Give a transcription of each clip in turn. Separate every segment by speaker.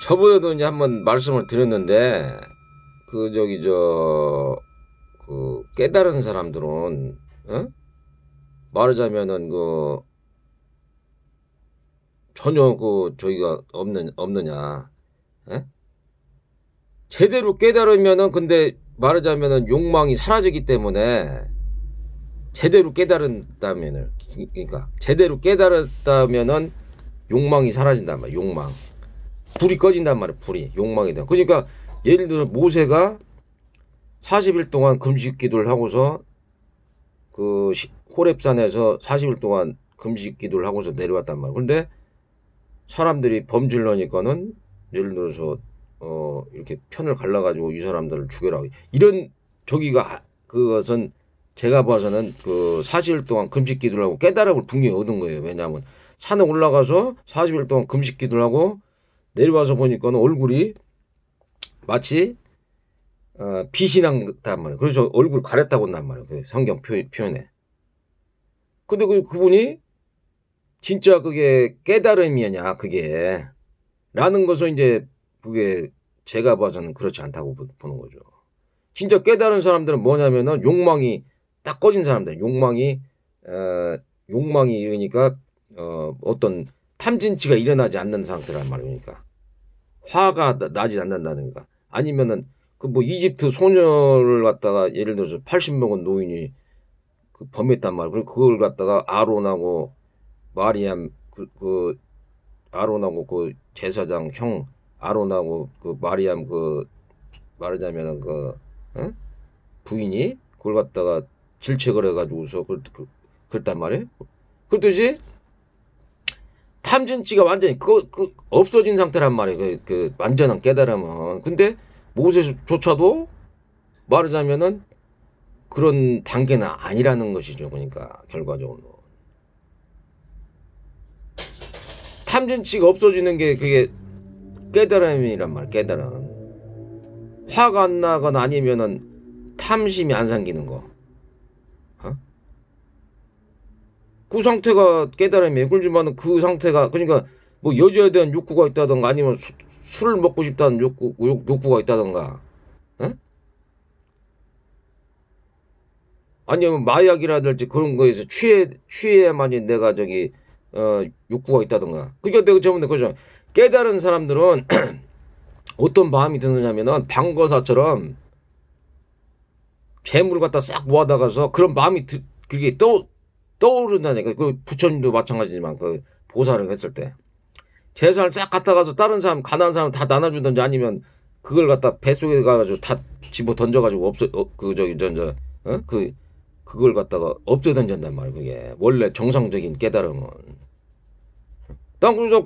Speaker 1: 저번에도 이제 한번 말씀을 드렸는데, 깨달은 사람들은, 어? 말하자면은, 전혀 저기가 없느냐, 예? 제대로 깨달으면은, 근데 말하자면은 욕망이 사라지기 때문에, 제대로 깨달은다면은, 그러니까, 제대로 깨달았다면은, 욕망이 사라진단 말이야, 욕망. 불이 꺼진단 말이야, 불이. 욕망이 돼. 그러니까, 예를 들어, 모세가 40일 동안 금식 기도를 하고서 호렙산에서 40일 동안 금식 기도를 하고서 내려왔단 말이야. 그런데 사람들이 범죄하니까는 예를 들어서 이렇게 편을 갈라가지고 이 사람들을 죽여라. 이런 그것은 제가 봐서는 40일 동안 금식 기도를 하고 깨달음을 분명히 얻은 거예요. 왜냐하면 산에 올라가서 40일 동안 금식 기도를 하고 내려와서 보니까는 얼굴이 마치 빛이 난단 말이에요. 그래서 얼굴 가렸다고 한단 말이에요. 그 성경 표현에. 근데 그분이 진짜 그게 깨달음이냐, 그게. 라는 것을 이제 그게 제가 봐서는 그렇지 않다고 보는 거죠. 진짜 깨달은 사람들은 뭐냐면은 욕망이 딱 꺼진 사람들. 욕망이 이러니까, 어떤 탐진치가 일어나지 않는 상태란 말이니까. 화가 나지 않는다든가. 아니면은 이집트 소녀를 갖다가 예를 들어서 80 먹은 노인이 범했단 말이에요. 그리고 그걸 갖다가 아론하고 마리암 아론하고 제사장 형 아론하고 마리암 말하자면은 어? 부인이 그걸 갖다가 질책을 해가지고서 그랬단 말이에요. 그렇듯이 탐진치가 완전히 없어진 상태란 말이에요. 완전한 깨달음은. 근데 모세조차도 말하자면은 그런 단계는 아니라는 것이죠. 그러니까 결과적으로 탐진치가 없어지는 게 그게 깨달음이란 말. 깨달음. 화가 안 나거나 아니면은 탐심이 안 생기는 거. 어? 그 상태가 깨달음이에요. 그렇지만 그 상태가 그러니까 여자에 대한 욕구가 있다던가 아니면 술을 먹고 싶다는 욕구가 있다던가. 어? 아니면 마약이라든지 그런 거에서 취해야만이 내가 욕구가 있다던가. 그러니까 내가 저번에 그죠. 깨달은 사람들은 어떤 마음이 드느냐면은 방거사처럼 재물을 갖다 싹 모아다가서 그런 마음이 그게 떠오른다니까. 그 부처님도 마찬가지지만 보살을 했을 때 재산을 싹 갖다 가서 다른 사람 가난한 사람 다 나눠주든지 아니면 그걸 갖다 뱃속에 가가지고 다 집어 던져가지고 그걸 갖다가 없애 던진단 말이야. 그게 원래 정상적인 깨달음은. 난 그래서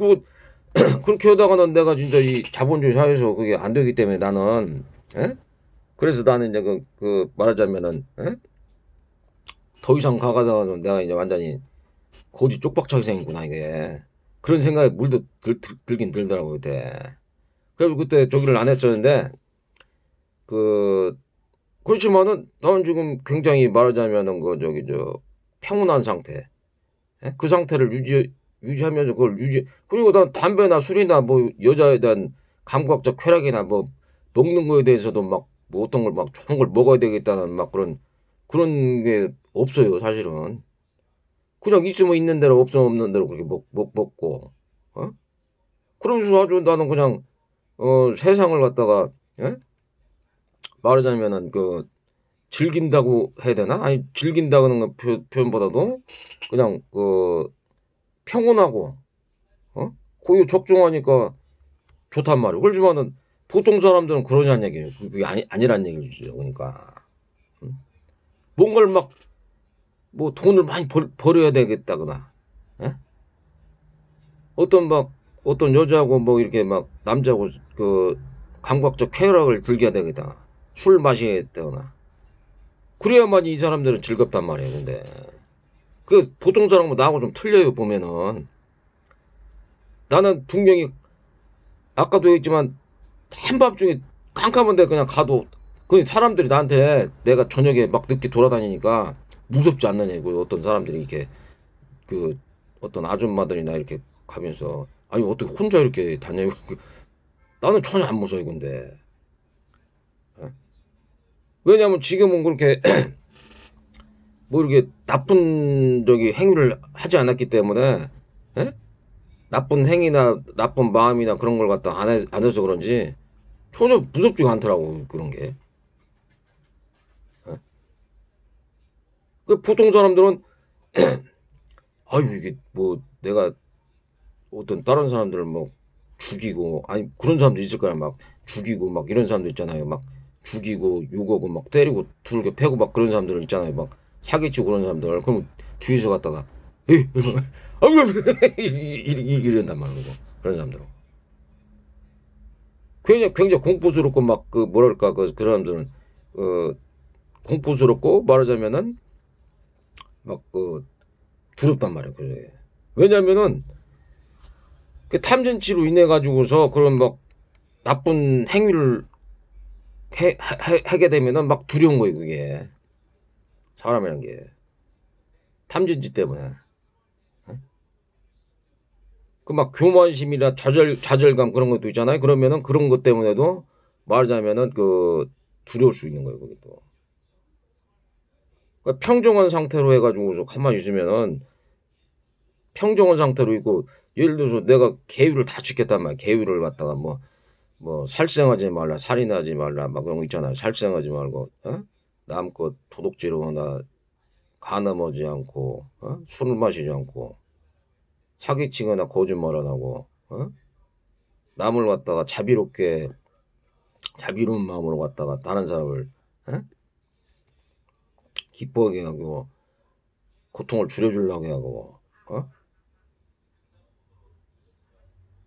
Speaker 1: 그렇게 하다가는 내가 진짜 이 자본주의 사회에서 그게 안 되기 때문에 나는, 에? 그래서 나는 이제 말하자면은, 에? 더 이상 가다가는 내가 이제 완전히 고지 쪽박차게 생겼구나, 이게. 그런 생각이 물도 들긴 들더라고요, 그때. 그래서 그때 저기를 안 했었는데, 그렇지만은, 나는 지금 굉장히 말하자면은, 평온한 상태. 에? 그 상태를 유지하면서 그리고 난 담배나 술이나 여자에 대한 감각적 쾌락이나 먹는 거에 대해서도 어떤 걸 좋은 걸 먹어야 되겠다는 그런 게 없어요, 사실은. 그냥 있으면 있는 대로 없으면 없는 대로 그렇게 먹고, 어? 그러면서 아주 나는 그냥, 세상을 갖다가, 예? 말하자면은 즐긴다고 해야 되나? 아니, 즐긴다는 거 표현보다도 그냥, 평온하고, 고유 적중하니까 좋단 말이에요. 그렇지만은 보통 사람들은 그러냐는 얘기예요. 그게 아니란 얘기죠. 그러니까. 뭔가를 돈을 많이 벌어야 되겠다거나, 예? 어떤 여자하고 이렇게 남자하고 감각적 쾌락을 즐겨야 되겠다. 술 마시겠다거나. 그래야만 이 사람들은 즐겁단 말이에요. 근데. 보통 사람하고 나하고 좀 틀려요, 보면은. 나는 분명히 아까도 했지만 한밤중에 깜깜한데 그냥 가도 사람들이 나한테 내가 저녁에 늦게 돌아다니니까 무섭지 않느냐고. 어떤 사람들이 이렇게 어떤 아줌마들이나 이렇게 가면서 아니 어떻게 혼자 이렇게 다녀요. 나는 전혀 안 무서워 근데. 왜냐면 지금은 그렇게 뭐 이렇게 나쁜 저기 행위를 하지 않았기 때문에 에? 나쁜 행위나 나쁜 마음이나 그런 걸 갖다 안 해서 그런지 전혀 무섭지가 않더라고 그런 게. 에? 그 보통 사람들은 아유 이게 뭐 내가 어떤 다른 사람들을 뭐 죽이고 아니 그런 사람도 있을 거야 막 죽이고 막 이런 사람도 있잖아요 막 죽이고 욕하고 막 때리고 두들겨 패고 막 그런 사람들 있잖아요 막 사기치고 그런 사람들 그럼 뒤에서 갔다가 에이 이런단 말이고 그런 사람들은 굉장히 공포스럽고 막 그 뭐랄까 그 사람들은 공포스럽고 말하자면은 막 그 두렵단 말이에요 그게 왜냐면은 그 탐진치로 인해 가지고서 그런 막 나쁜 행위를 하게 되면은 막 두려운 거예요 그게 사람이란 게 탐진치 때문에 그 막 교만심이나 좌절감 그런 것도 있잖아요 그러면은 그런 것 때문에도 말하자면은 그 두려울 수 있는 거예요 그게 또 그러니까 평정한 상태로 해가지고 가만히 있으면은 평정한 상태로 있고 예를 들어서 내가 계율을 다 지켰단 말이야 계율을 갖다가 뭐 살생하지 말라 살인하지 말라 막 그런 거 있잖아요 살생하지 말고 남것 도둑질하거나 가늠하지 않고 술을 마시지 않고 사기치거나 거짓말 안 하고 남을 갖다가 자비로운 마음으로 갖다가 다른 사람을 어? 기뻐하게 하고 고통을 줄여주려고 하고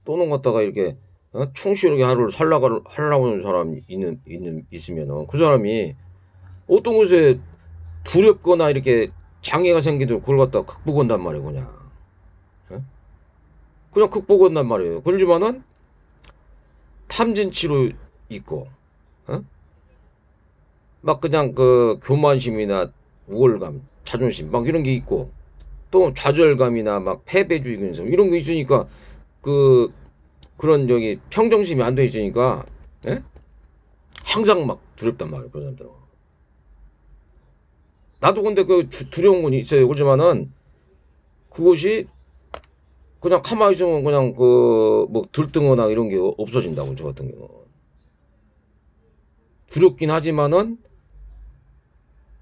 Speaker 1: 또는 갖다가 이렇게 충실하게 하루를 하려고 하는 사람 있으면은 그 사람이 어떤 것에 두렵거나 이렇게 장애가 생기도 그걸 갖다가 극복한단 말이에요 그냥 그냥 극복한단 말이에요 그러지만은 탐진치로 있고 막 그냥 그 교만심이나 우월감 자존심 막 이런 게 있고 또 좌절감이나 막 패배주의 근성 이런 거 있으니까 그런 저기 평정심이 안 돼 있으니까 항상 막 두렵단 말이에요 그 사람들은 나도 근데 그 두려운 건 있어요 그렇지만은 그것이 그냥 가만히 있으면 그냥 그 뭐 들뜨거나 이런 게 없어진다고 저 같은 경우 두렵긴 하지만은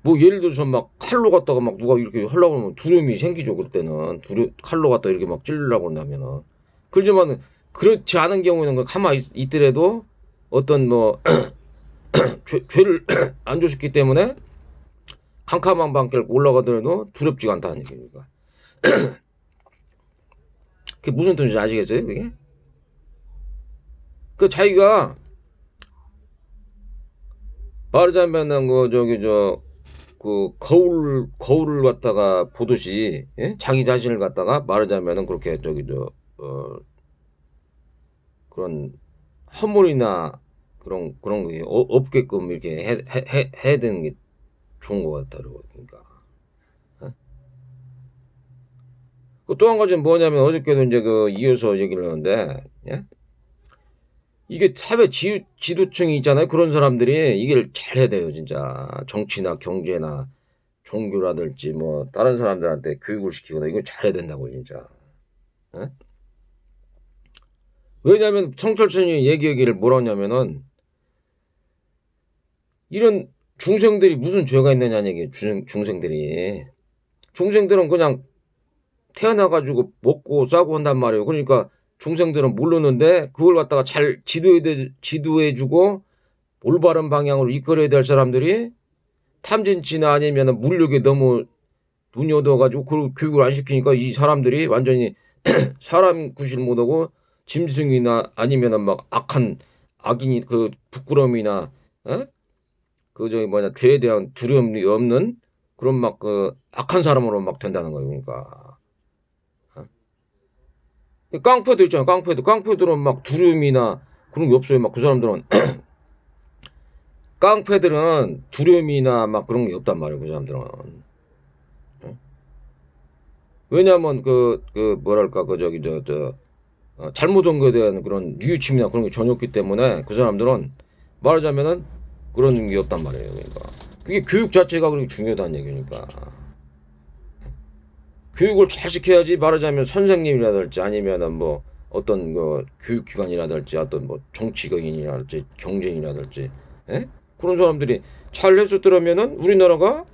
Speaker 1: 뭐 예를 들어서 막 칼로 갖다가 막 누가 이렇게 하려고 하면 두려움이 생기죠 그럴 때는 칼로 갖다 이렇게 막 찌르려고 한다면은 그렇지만 그렇지 않은 경우에는 가만히 있더라도 어떤 뭐 죄를 안 줬기 때문에 캄캄한 방길 올라가더라도 두렵지가 않다는 얘기니까 그게 무슨 뜻인지 아시겠어요 그게 그 자기가 말하자면은 그 저기 그 거울을 갖다가 보듯이 자기 자신을 갖다가 말하자면은 그렇게 저기 그런 허물이나 그런 게 없게끔 이렇게 해야 되는 게 좋은 것 같다고 그러니까 그 또 한 가지는 뭐냐면 어저께도 이제 그 이어서 얘기를 하는데 이게 사회 지도층이 있잖아요 그런 사람들이 이걸 잘 해야 돼요 진짜 정치나 경제나 종교라든지 뭐 다른 사람들한테 교육을 시키거나 이걸 잘해야 된다고 진짜 왜냐하면 청철천이 얘기하기를 뭐라 하냐면은 이런 중생들이 무슨 죄가 있느냐는 얘기예요 중생들은 그냥 태어나가지고 먹고 싸고 한단 말이에요 그러니까 중생들은 모르는데 그걸 갖다가 잘 지도해주고 올바른 방향으로 이끌어야 될 사람들이 탐진치나 아니면 물욕에 너무 눈이 어두워가지고 그 교육을 안 시키니까 이 사람들이 완전히 사람 구실 못하고 짐승이나 아니면은 막 악인이 그 부끄러움이나 그 저기 뭐냐 죄에 대한 두려움이 없는 그런 막 그 악한 사람으로 막 된다는 거예요 그러니까 깡패도 있잖아요 깡패들은 막 두려움이나 그런 게 없어요 막 그 사람들은 깡패들은 두려움이나 막 그런 게 없단 말이에요 그 사람들은 왜냐면 뭐랄까 그 저기 잘못한 거에 대한 그런 뉘우침이나 그런 게 전혀 없기 때문에 그 사람들은 말하자면은 그런 게 없단 말이에요. 그러니까 그게 교육 자체가 그렇게 중요하다는 얘기니까. 교육을 잘 시켜야지 말하자면 선생님이라든지 아니면은 뭐 어떤 뭐 교육기관이라든지 어떤 뭐 정치인이라든지 경제인이라든지 예? 그런 사람들이 잘 했었더라면은 우리나라가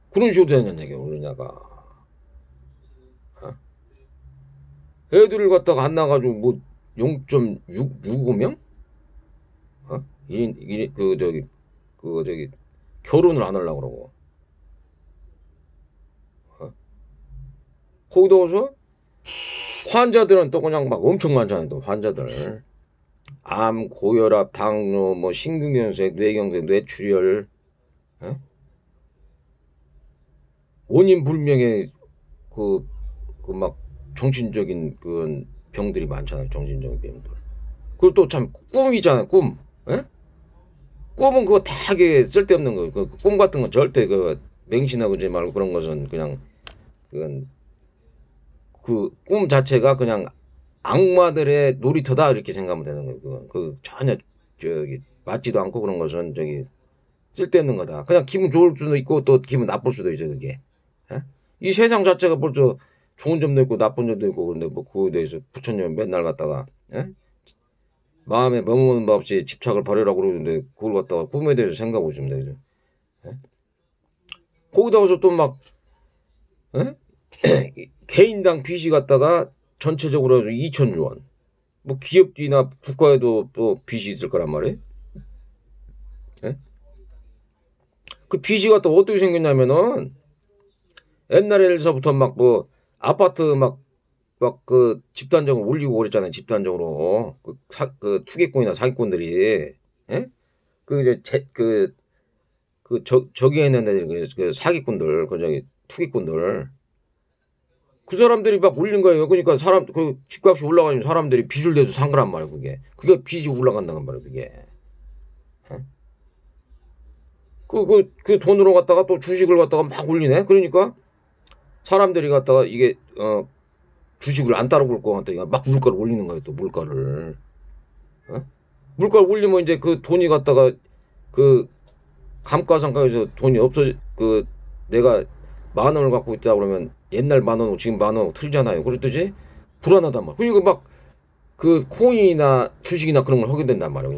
Speaker 1: 그런 식으로 되는 얘기예요. 우리나라가 어? 애들을 갖다가 안 나가지고 뭐 0.65명? 어? 1인 그 저기 결혼을 안 하려고 그러고 어? 거기다가서 환자들은 또 그냥 막 엄청 많잖아요. 또 환자들 암, 고혈압, 당뇨, 뭐 심근경색, 뇌경색, 뇌출혈 어? 원인 불명의 그 막 정신적인 그 병들이 많잖아요. 정신적인 병들. 그리고 또 참 꿈이잖아요. 꿈. 예? 꿈은 그거 다 하게 쓸데없는 거. 그꿈 같은 건 절대 그 맹신하고 그러지 말고 그런 것은 그냥 그건 그 꿈 자체가 그냥 악마들의 놀이터다 이렇게 생각하면 되는 거예요. 그 전혀 저기 맞지도 않고 그런 것은 저기 쓸데없는 거다. 그냥 기분 좋을 수도 있고 또 기분 나쁠 수도 있어 그게. 예? 이 세상 자체가 벌써 좋은 점도 있고 나쁜 점도 있고 그런데 뭐 그거에 대해서 부처님 맨날 갖다가 예? 마음에 머무는 법 없이 집착을 버리라고 그러는데 그걸 갖다가 꿈에 대해서 생각하고 있습니다. 그죠? 예? 거기다가서 또 막 개인당 빚이 갖다가 전체적으로 해서 2천조 원. 뭐 기업이나 국가에도 또 빚이 있을 거란 말이에요. 예? 그 빚이 갖다 어떻게 생겼냐면은 옛날에서부터 막 뭐 아파트 막 그 집단적으로 올리고 그랬잖아요. 집단적으로 그 투기꾼이나 사기꾼들이 예? 그 이제 저기 있는 애들 그 사기꾼들 그 저기 투기꾼들 그 사람들이 막 올린 거예요. 그러니까 사람 그 집값이 올라가니까 사람들이 빚을 내서 산 거란 말이에요. 그게 빚이 올라간다는 말이에요. 그게 예? 그 돈으로 갖다가 또 주식을 갖다가 막 올리네. 그러니까 사람들이 갖다가 이게 주식을 안 따라올 것 같으니까 막 물가를 올리는 거예요. 또 물가를 어? 물가를 올리면 이제 그 돈이 갖다가 그 감가상각에서 돈이 없어 그 내가 10,000원을 갖고 있다 그러면 옛날 10,000원하고 지금 10,000원하고 틀리잖아요. 그렇듯이 불안하단 말이야. 그러니까 막 그 코인이나 주식이나 그런 걸 하게 된단 말이야.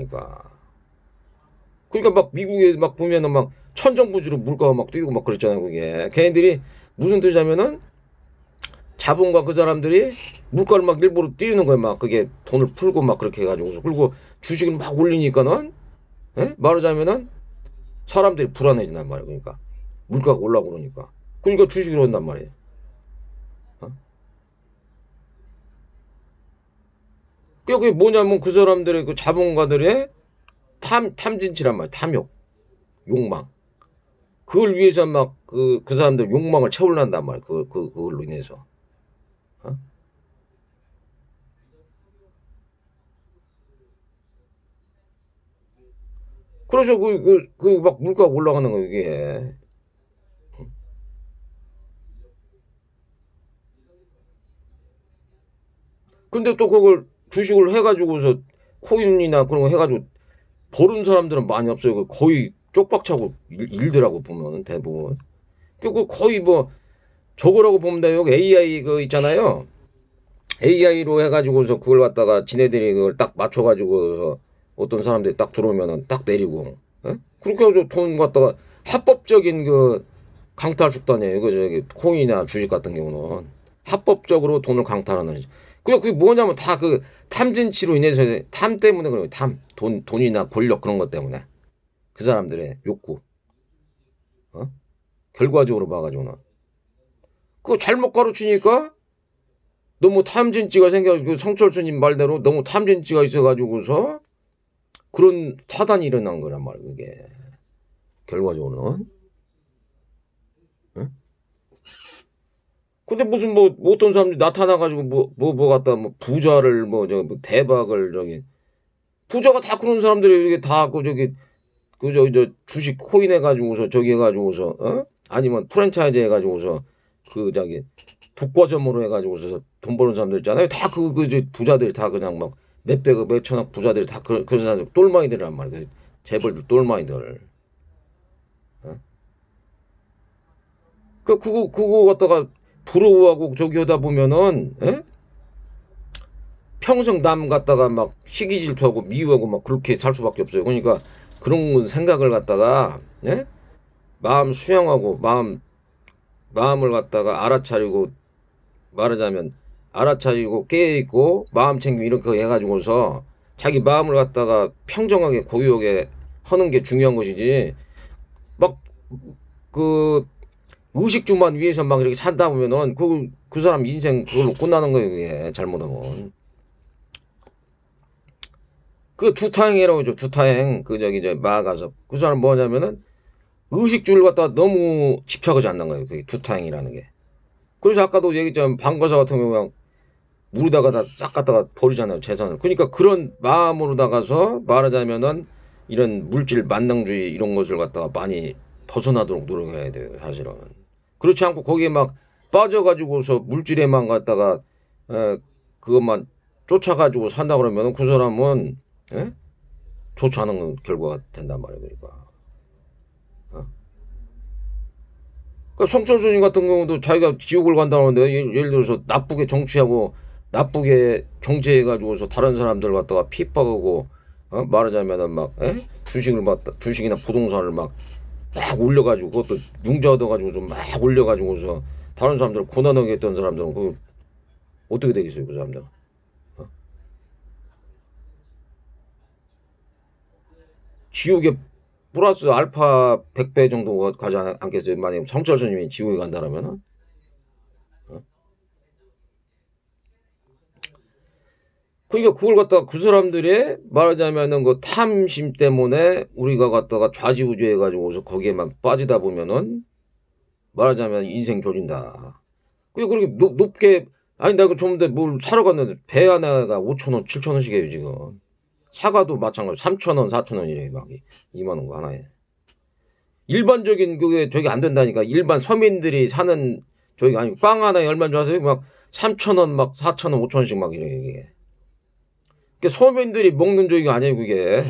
Speaker 1: 그러니까 막 미국에 막 보면은 막 천정부지로 물가가 막 뛰고 막 그랬잖아요. 그게 걔네들이 무슨 뜻이냐면은 자본과 그 사람들이 물가를 막 일부러 띄우는 거야. 막 그게 돈을 풀고 막 그렇게 해가지고 그리고 주식을 막 올리니까는 예? 말하자면은 사람들이 불안해진단 말이야. 그러니까 물가가 올라오고 그러니까 주식을 한단 말이에요. 어? 그게 뭐냐면 그 사람들의 그 자본가들의 탐진치란 말이야. 탐욕, 욕망. 그걸 위해서 막 그 사람들 욕망을 채우려단 말이야. 그걸로 인해서. 어? 그래서 막 물가가 올라가는 거야, 이게. 근데 또 그걸 주식을 해가지고서 코인이나 그런 거 해가지고 버는 사람들은 많이 없어요. 거의 쪽박차고 일들하고 보면 대부분. 그리고 거의 뭐 저거라고 보면 돼요. AI 그 있잖아요. AI로 해가지고서 그걸 갖다가 지네들이 그걸 딱 맞춰가지고서 어떤 사람들이 딱 들어오면은 딱 내리고, 예? 그렇게 해서 돈 갖다가 합법적인 그 강탈 수단이에요. 그 저기 코인이나 주식 같은 경우는 합법적으로 돈을 강탈하는. 그게 뭐냐면 다 그 탐진치로 인해서 탐 때문에 그래요. 돈이나 권력 그런 것 때문에 그 사람들의 욕구. 어? 결과적으로 봐가지고는 그거 잘못 가르치니까 너무 탐진치가 생겨가지고 성철수님 말대로 너무 탐진치가 있어가지고서 그런 타단이 일어난 거란 말이에요. 그게 결과적으로는. 응? 근데 무슨 뭐 어떤 사람들이 나타나가지고 뭐 갖다 뭐 부자를 뭐 대박을 저기 부자가 다 그런 사람들이 이게 다 그 저기 저 주식 코인 해가지고서 저기 해가지고서 아니면 프랜차이즈 해가지고서 독과점으로 해가지고서 돈 버는 사람들 있잖아요. 다 부자들이 다 그냥 막 몇백억 몇천억 부자들이 다 그런 사람들 똘마이들이란 말이에요. 재벌들 똘마이들. 어? 그거 갖다가 부러워하고 저기 하다 보면은 에? 평생 남 갖다가 막 시기 질투하고 미워하고 막 그렇게 살 수밖에 없어요. 그러니까 그런 생각을 갖다가 예? 마음 수양하고 마음을 갖다가 알아차리고 말하자면 알아차리고 깨어있고 마음 챙기고 이렇게 해가지고서 자기 마음을 갖다가 평정하게 고요하게 하는 게 중요한 것이지 막 그 의식주만 위해서 막 이렇게 산다 보면은 그 사람 인생 그걸로 끝나는 거예요. 그게 잘못하면. 그 두타행이라고 하죠. 두타행. 마가서. 그 사람 뭐냐면은 의식주를 갖다가 너무 집착하지 않는 거예요. 그게 두타행이라는 게. 그래서 아까도 얘기했지만 방거사 같은 경우는 물에다가 다 싹 갖다가 버리잖아요. 재산을. 그러니까 그런 마음으로다가서 말하자면은 이런 물질 만능주의 이런 것을 갖다가 많이 벗어나도록 노력해야 돼요. 사실은. 그렇지 않고 거기에 막 빠져가지고서 물질에만 갖다가 그것만 쫓아가지고 산다 그러면 그 사람은 예? 좋지 않은 결과가 된단 말이에요. 그러니까. 그러니까 성철순이 같은 경우도 자기가 지옥을 간다는데 예를 들어서 나쁘게 정치하고 나쁘게 경제해가지고서 다른 사람들 갖다가 핍박하고 말하자면은 막 주식이나 부동산을 막 올려가지고 그것도 융자 얻어가지고서 막 올려가지고서 다른 사람들 고난하게 했던 사람들은 그 어떻게 되겠어요 그 사람들은. 지옥에 플러스 알파 100배 정도 가지 않겠어요? 만약에 성철스님이 지옥에 간다라면은? 그러니까 그걸 갖다가 그 사람들의 말하자면은 그 탐심 때문에 우리가 갖다가 좌지우지 해가지고서 거기에만 빠지다 보면은 말하자면 인생 조진다. 그렇게 높게, 아니, 내가 좀 전에 뭘 사러 갔는데 배 하나가 5,000원, 7,000원씩이에요, 지금. 사과도 마찬가지로 3,000원, 4,000원 이래, 막 2만 원 거 하나에. 일반적인 그게 저기 안 된다니까. 일반 서민들이 사는 저기 아니고 빵 하나에 얼마인 줄 아세요? 막 3,000원, 막 4,000원, 5,000원씩 막 이래, 이게. 그러니까 서민들이 먹는 저기가 아니에요, 그게.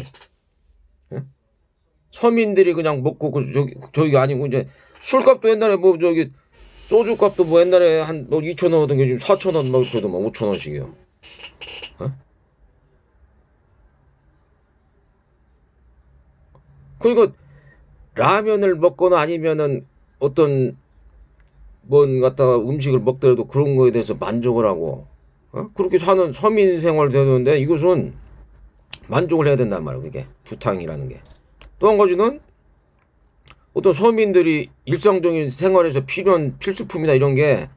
Speaker 1: 예? 서민들이 그냥 먹고 저기가 아니고 이제 술값도 옛날에 뭐 저기 소주값도 뭐 옛날에 한 뭐 2,000원 하던 게 지금 4,000원 막 그래도 막 5,000원씩이요. 그러니까 라면을 먹거나 아니면은 어떤 뭔 갖다가 음식을 먹더라도 그런 거에 대해서 만족을 하고 그렇게 사는 서민 생활 되는데 이것은 만족을 해야 된단 말이에요. 그게 두탕이라는 게. 또 한 가지는 어떤 서민들이 일상적인 생활에서 필요한 필수품이나 이런 게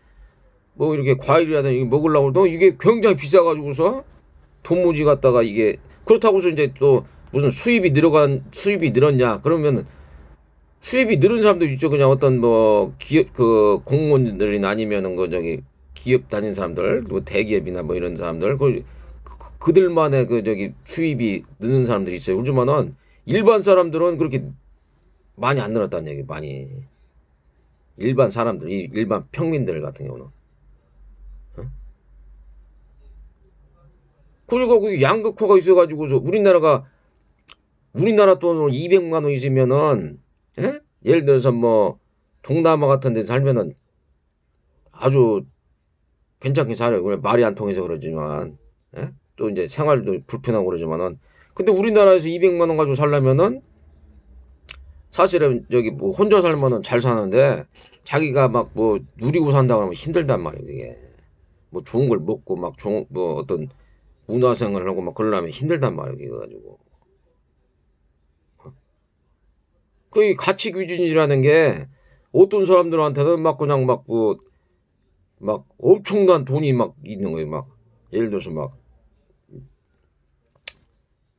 Speaker 1: 뭐 이렇게 과일이라든지 먹으려고 해도 이게 굉장히 비싸가지고서 돈무지 갖다가 이게 그렇다고 해서 이제 또 무슨 수입이 늘었냐 그러면 수입이 늘은 사람도 있죠. 그냥 어떤 뭐 기업 그 공무원들이나 아니면은 그 저기 기업 다닌 사람들 뭐 대기업이나 뭐 이런 사람들 그들만의 그 저기 수입이 느는 사람들이 있어요. 그렇지만은 일반 사람들은 그렇게 많이 안 늘었다는 얘기 많이 일반 사람들 일반 평민들 같은 경우는 그러니까 그 양극화가 있어가지고서 우리나라 돈으로 200만 원 있으면은 예? 예를 들어서 뭐 동남아 같은 데 살면은 아주 괜찮게 살아요. 말이 안 통해서 그러지만 예? 또 이제 생활도 불편하고 그러지만은 근데 우리나라에서 200만 원 가지고 살려면은 사실은 저기 뭐 혼자 살면은 잘 사는데 자기가 막 뭐 누리고 산다고 하면 힘들단 말이에요. 이게 뭐 좋은 걸 먹고 막 뭐 어떤 문화생활을 하고 막 그러려면 힘들단 말이에요. 이거 가지고 그 가치 기준이라는 게 어떤 사람들한테는 막 그냥 막 엄청난 돈이 막 있는 거예요. 막 예를 들어서 막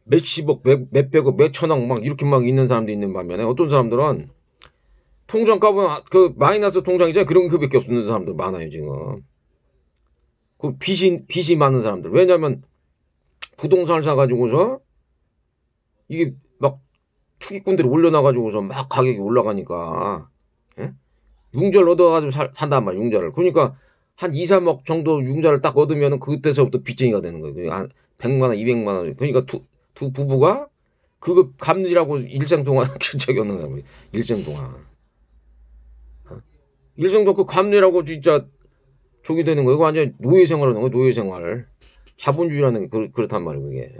Speaker 1: 몇십억, 몇백억, 몇천억 막 이렇게 막 있는 사람도 있는 반면에 어떤 사람들은 통장 까보면 그 마이너스 통장이잖아요. 그런 그밖에 없는 사람들 많아요 지금. 그 빚이 많은 사람들. 왜냐면 부동산을 사가지고서 이게 막 투기꾼들이 올려놔가지고서 막 가격이 올라가니까 예? 융자를 얻어가지고 산단 말이야, 융자를. 그러니까 한 2, 3억 정도 융자를 딱 얻으면 그때서부터 빚쟁이가 되는 거예요. 그러니까 한 100만 원, 200만 원. 그러니까 두 부부가 그거 갚느라고 일생 동안 적이 없는 거야. 일생 동안. 일생 동안 그 갚느라고 진짜 저기 되는 거예요. 이거 완전 노예 생활하는 거예요, 노예 생활. 자본주의라는 게 그렇단 말이에요, 그게.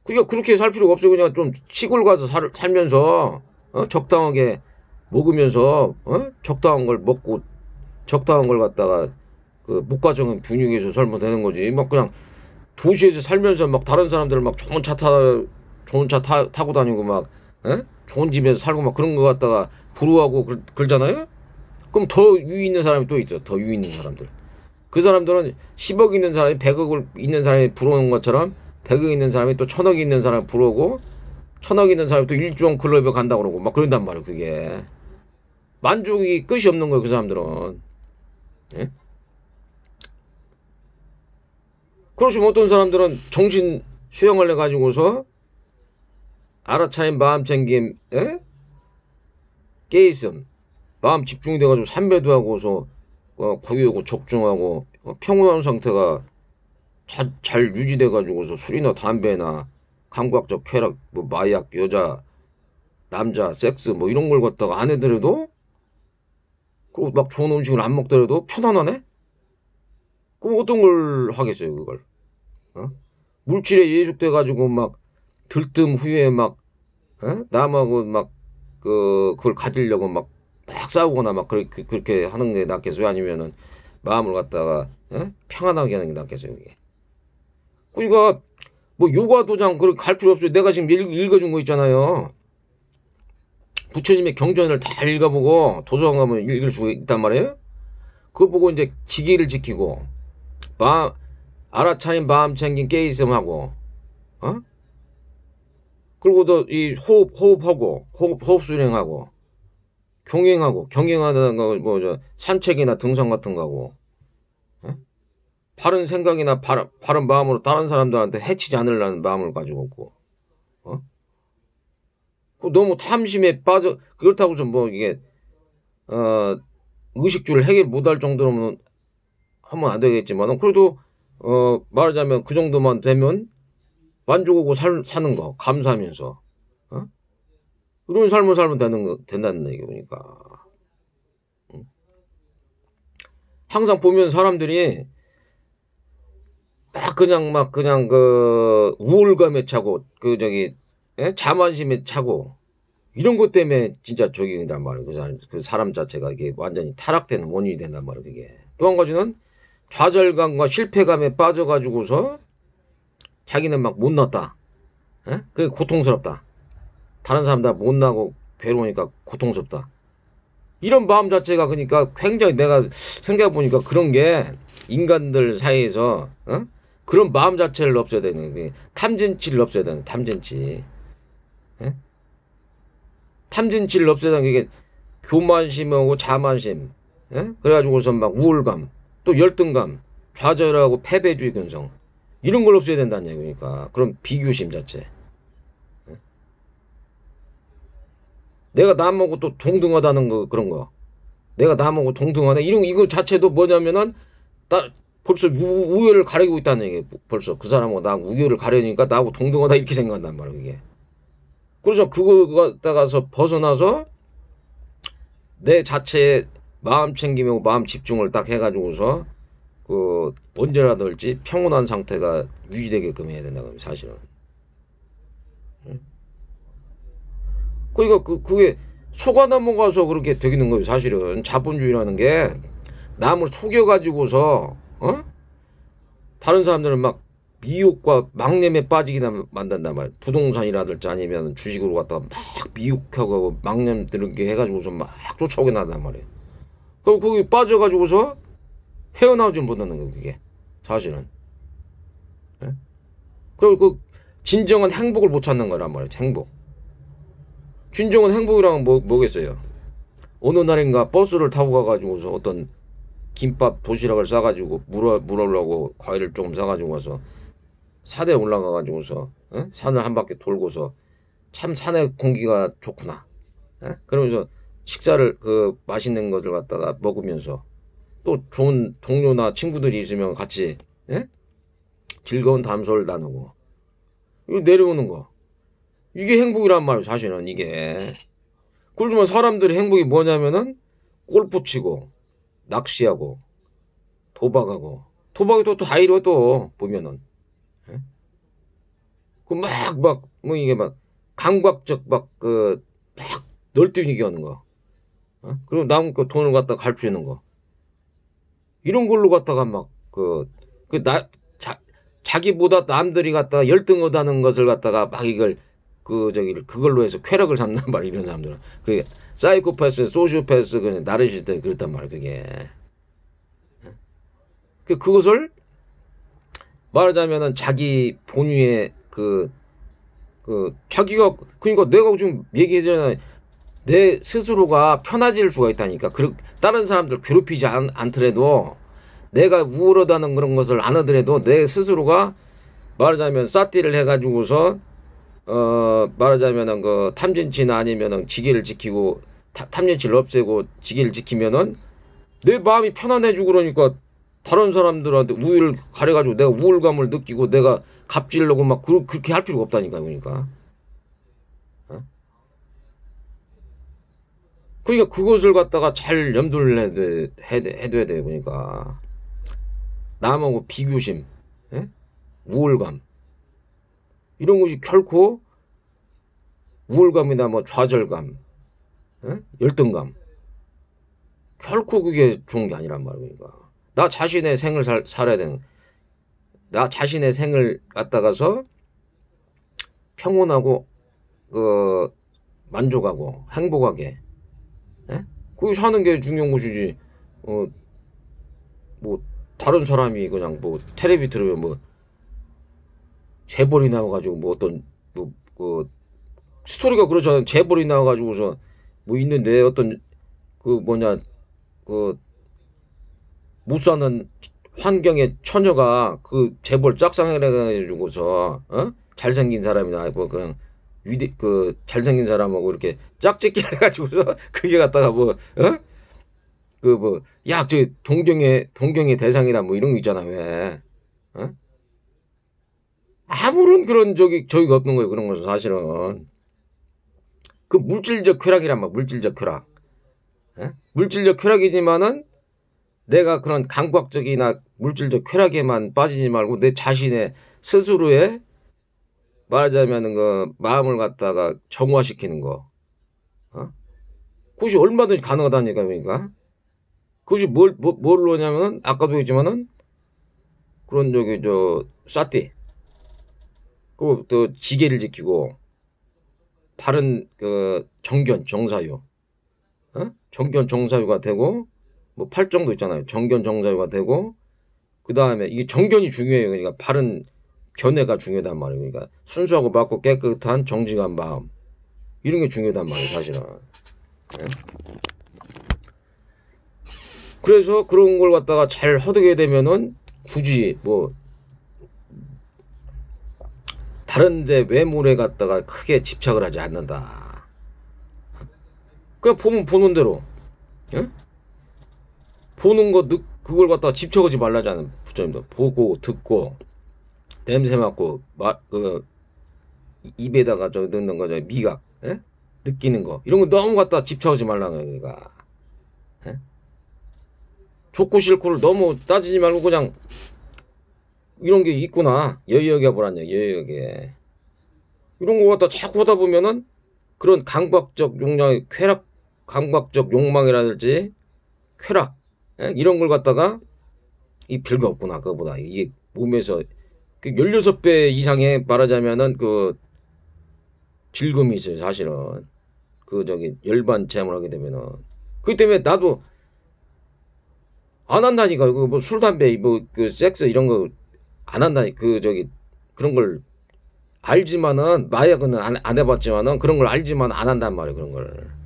Speaker 1: 그러니까 그렇게 살 필요가 없어. 그냥 좀 시골 가서 살면서 적당하게 먹으면서 적당한 걸 먹고 적당한 걸 갖다가 그 목가정은 분위기에서 살면 되는 거지. 막 그냥 도시에서 살면서 막 다른 사람들 막 좋은 차 타고 다니고 막 좋은 집에서 살고 막 그런 거 갖다가 부러워하고 그러잖아요. 그럼 더 유 있는 사람이 또 있죠. 더 유 있는 사람들. 그 사람들은 10억 있는 사람이 100억을 있는 사람이 부러운 것처럼 100억 있는 사람이 또 1000억 있는 사람이 부러우고 1000억 있는 사람이 또 1조원 클럽에 간다고 그러고 막 그런단 말이에요. 그게 만족이 끝이 없는 거예요. 그 사람들은. 예? 그렇지만 어떤 사람들은 정신 수양을 해가지고서 알아차린 마음 챙김, 깨있음, 마음 집중이 돼가지고 삼배도 하고서 고요하고 적중하고 평온한 상태가 잘 유지돼가지고서 술이나 담배나 감각적 쾌락, 뭐 마약, 여자, 남자, 섹스 뭐 이런 걸 갖다가 안 해더라도 그리고 막 좋은 음식을 안 먹더라도 편안하네? 그럼 어떤 걸 하겠어요, 그걸? 물질에 예속돼가지고 막 들뜸 후에 막 남하고 막 그걸 가지려고 막 싸우거나 막 그렇게 하는 게 낫겠어요? 아니면은 마음을 갖다가 평안하게 하는 게 낫겠어요? 이게. 그러니까 뭐 요가 도장 그렇게 갈 필요 없어요. 내가 지금 읽어준 거 있잖아요. 부처님의 경전을 다 읽어보고 도서관 가면 읽을 수 있단 말이에요. 그거 보고 이제 기계를 지키고 알아차린 마음 챙긴 깨있음하고 그리고 또 이 호흡하고 호흡 수행하고 경행하다는 거 뭐 저 산책이나 등산 같은 거하고 바른 생각이나 바른 마음으로 다른 사람들한테 해치지 않으려는 마음을 가지고 있고 너무 탐심에 빠져 그렇다고 해서 뭐 이게 의식주를 해결 못할 정도로는 하면 안 되겠지만 그래도 말하자면 그 정도만 되면 만족하고 사는 거 감사하면서 이런 삶을 살면 된다는 얘기니까. 항상 보면 사람들이 막 그냥 그 우울감에 차고 자만심에 차고 이런 것 때문에 진짜 저기 된단 말이에요. 그 사람 자체가 이게 완전히 타락되는 원인이 된단 말이에요. 그게 또 한 가지는 좌절감과 실패감에 빠져가지고서 자기는 막 못났다. 그게 고통스럽다. 다른 사람들 못나고 괴로우니까 고통스럽다. 이런 마음 자체가 그러니까 굉장히 내가 생각해보니까 그런 게 인간들 사이에서 그런 마음 자체를 없애야 되는 게 탐진치를 없애야 되는 탐진치. 탐진치를 없애야 되는 게 교만심하고 자만심. 그래가지고서 막 우울감 또 열등감 좌절하고 패배주의 근성 이런 걸 없애야 된다는 얘기니까 그런 비교심 자체. 내가 남하고 또 동등하다는 거 그런 거. 내가 남하고 동등하네. 이거 자체도 뭐냐면은 벌써 우열을 가리고 있다는 얘기. 벌써 그 사람하고 나하고 우열을 가려니까 나하고 동등하다 이렇게 생각한단 말이야 이게. 그래서 그거 갖다가서 벗어나서 내 자체의 마음 챙김하고 마음 집중을 딱 해가지고서 그 언제라든지 평온한 상태가 유지되게끔 해야 된다고 사실은. 그러니까 그게 속아 넘어가서 그렇게 되는 거예요. 사실은 자본주의라는 게 남을 속여가지고서 다른 사람들은 막 미혹과 막념에 빠지기나 만든단 말이에요. 부동산이라든지 아니면 주식으로 갖다가 막 미혹하고 막념 들게 해가지고서 막 쫓아오게 나단 말이에요. 그럼 거기 빠져가지고서 헤어나오지 못하는 거예요. 그게 사실은. 그리고 그 진정한 행복을 못 찾는 거란 말이에요. 행복. 진정한 행복이란 뭐겠어요? 어느 날인가 버스를 타고 가가지고서 어떤 김밥 도시락을 싸가지고 물으려고 과일을 조금 싸가지고 와서 산에 올라가가지고서 산을 한 바퀴 돌고서 참 산의 공기가 좋구나. 예? 그러면서 식사를 그 맛있는 것을 갖다가 먹으면서 또 좋은 동료나 친구들이 있으면 같이 예? 즐거운 담소를 나누고 이거 내려오는 거 이게 행복이란 말이에요. 사실은 이게 그러지만 사람들의 행복이 뭐냐면은 골프 치고 낚시하고 도박하고 도박이 또 다 이루어 또 보면은 예? 그막 뭐 이게 막 감각적 막 그 막 널뛰기 하는 거 어? 그리고 남은 거 돈을 갖다 가 갈취하는 거 이런 걸로 갖다가 막 자기보다 남들이 갖다가 열등하다는 것을 갖다가 막 이걸 그걸로 해서 쾌락을 잡는 말 이런 사람들은 그게 사이코패스, 소시오패스, 그 나르시스트 그렇단 말이야 그게. 그것을 말하자면은 자기 본위의 자기가 그러니까 내가 지금 얘기했잖아. 내 스스로가 편해질 수가 있다니까. 다른 사람들 괴롭히지 않더라도 내가 우울하다는 그런 것을 안 하더라도 내 스스로가 말하자면 싸띠를 해가지고서 말하자면은 그 탐진치나 아니면은 지기를 지키고 탐진치를 없애고 지기를 지키면은 내 마음이 편안해지고 그러니까 다른 사람들한테 우위를 가려가지고 내가 우울감을 느끼고 내가 갑질하고 막 그렇게 할 필요가 없다니까 그러니까. 어? 그러니까 그것을 갖다가 잘 염두를 해둬야 돼 그러니까 남하고 비교심, 예? 우울감 이런 것이 결코 우울감이나 뭐 좌절감, 예? 열등감 결코 그게 좋은 게 아니란 말이야 그러니까 나 자신의 생을 살아야 되는 나 자신의 생을 갖다가서 평온하고 만족하고 행복하게 예? 그거 사는 게 중요한 것이지 뭐 다른 사람이 그냥 뭐 텔레비 들으면 뭐 재벌이 나와가지고 뭐 어떤 스토리가 그렇잖아요. 재벌이 나와가지고서 뭐 있는데 어떤 못 사는 환경의 처녀가 그 재벌 짝상을 해가지고서 잘생긴 사람이나 뭐 그냥 잘생긴 사람하고 이렇게 짝짓기를 해가지고서 그게 갖다가 동경의 대상이다 뭐 이런 거 있잖아 왜 어? 아무런 그런 저기가 없는 거예요 그런 것은 사실은 그 물질적 쾌락이란 말 물질적 쾌락 물질적 쾌락이지만은 내가 그런 감각적이나 물질적 쾌락에만 빠지지 말고 내 자신의 스스로의 말하자면 그 마음을 갖다가 정화시키는 거 그것이 얼마든지 가능하다니까 그러니까 그것이 뭘로 하냐면은 아까도 했지만은 그런 싸띠 또 지게를 지키고 바른 정견 정사유 정견 정사유가 되고 뭐 팔정도 있잖아요 정견 정사유가 되고 그 다음에 이게 정견이 중요해요 그러니까 바른 견해가 중요하단 말이에요 그러니까 순수하고 맑고 깨끗한 정직한 마음 이런 게 중요하단 말이에요 사실은 네? 그래서 그런 걸 갖다가 잘 허드게 되면은 굳이 뭐 다른데 외모에 갖다가 크게 집착을 하지 않는다. 그냥 보면 보는 대로 예? 보는 거 그걸 갖다가 집착하지 말라잖아요. 부처님도 보고 듣고 냄새 맡고 입에다가 넣는 거죠 미각 예? 느끼는 거 이런 거 너무 갖다가 집착하지 말라는 거니까 예? 좋고 싫고를 너무 따지지 말고 그냥 이런 게 있구나 여기여기 보라냐 여기여기 이런 거 갖다 자꾸 하다 보면은 그런 감각적 욕망 쾌락 감각적 욕망이라든지 쾌락 예? 이런 걸 갖다가 이 별거 없구나 그거보다 이게 몸에서 16배 이상의 말하자면은 즐거움이 있어요 사실은 열반 체험을 하게 되면은 그렇기 때문에 나도 안 한다니까 뭐 술 담배 섹스 이런 거 안 한다니 그런 걸 알지만은 마약은 안 해봤지만은 그런 걸 알지만 안 한단 말이에요 그런 걸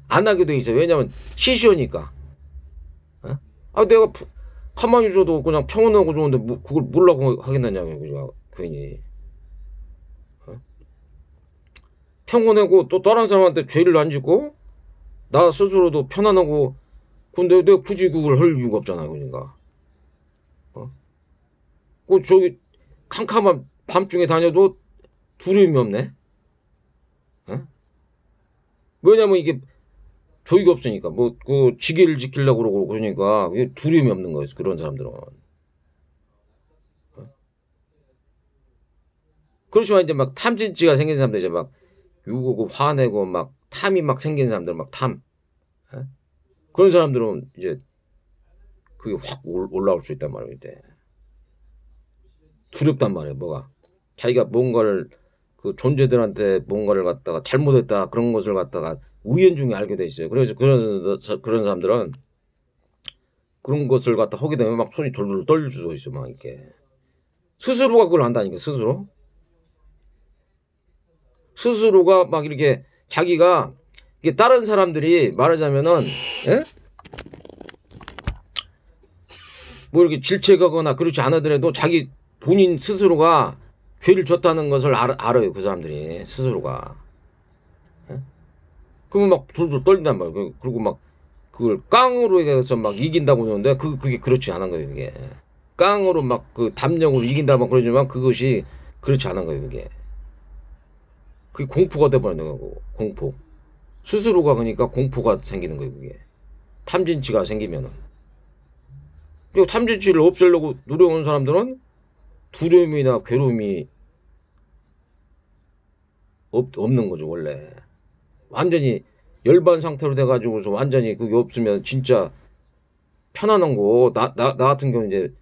Speaker 1: 안 하게 돼 있어요 왜냐면 시시하니까 내가 가만히 있어도 그냥 평온하고 좋은데 그걸 몰라고 하겠느냐고 괜히 평온하고 또 다른 사람한테 죄를 안 짓고 나 스스로도 편안하고 근데 내가 굳이 그걸 할 이유가 없잖아. 그러니까 그 저기 캄캄한 밤중에 다녀도 두려움이 없네. 어? 왜냐면 이게 저희가 없으니까 뭐 그 지게를 지키려고 그러고 그러니까 두려움이 없는 거예요. 그런 사람들은. 그렇지만 이제 막 탐진치가 생긴 사람들 이제 막 욕하고 화내고 막 탐이 막 생긴 사람들 막 탐. 어? 그런 사람들은 이제 그게 확 올라올 수 있단 말이에요. 이제. 두렵단 말이에요. 뭐가 자기가 뭔가를 그 존재들한테 뭔가를 갖다가 잘못했다 그런 것을 갖다가 우연중에 알게 돼 있어요. 그래서 그런 사람들은 그런 것을 갖다 하게 되면 막 손이 돌돌 떨릴 수도 있어. 막 이렇게 스스로가 그걸 한다니까. 스스로가 막 이렇게 자기가 이게 다른 사람들이 말하자면은 예? 뭐 이렇게 질책하거나 그렇지 않으더라도 자기 본인 스스로가 죄를 졌다는 것을 알아요. 그 사람들이 스스로가. 예? 그러면 막 돌돌 떨린단 말이에요. 그리고 막 그걸 깡으로 해서 막 이긴다고 그러는데 그게 그렇지 않은 거예요. 그게 깡으로 막 그 담력으로 이긴다고 그러지만 그것이 그렇지 않은 거예요. 그게 공포가 돼버리는 거고. 공포. 스스로가 그러니까 공포가 생기는 거예요. 그게 탐진치가 생기면은. 그리고 탐진치를 없애려고 노력하는 사람들은 두려움이나 괴로움이 없는 거죠. 원래 완전히 열반 상태로 돼가지고서 완전히 그게 없으면 진짜 편안한 거. 나 같은 경우는 이제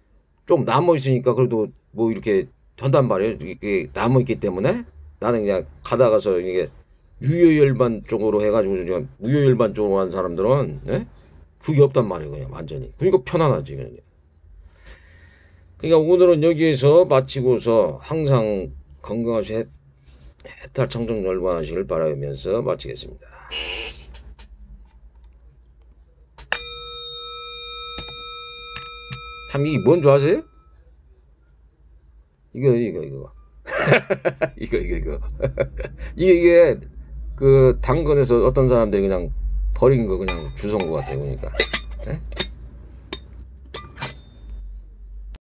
Speaker 1: 좀 남아있으니까 그래도 뭐 이렇게 한단 말이에요. 이게 남아있기 때문에 나는 그냥 가다가서 이게 유효열반 쪽으로 해가지고 그냥 무효열반 쪽으로 한 사람들은 예? 그게 없단 말이에요. 그냥 완전히. 그러니까 편안하지. 그냥. 그러니까 오늘은 여기에서 마치고서 항상 건강하시 해탈 청정 열반하시길 바라면서 마치겠습니다. 참 이게 뭔 줄 아세요? 이거 이거 이게 그 당근에서 어떤 사람들이 그냥 버린 거 그냥 주워온 것 같아요. 그러니까. 네?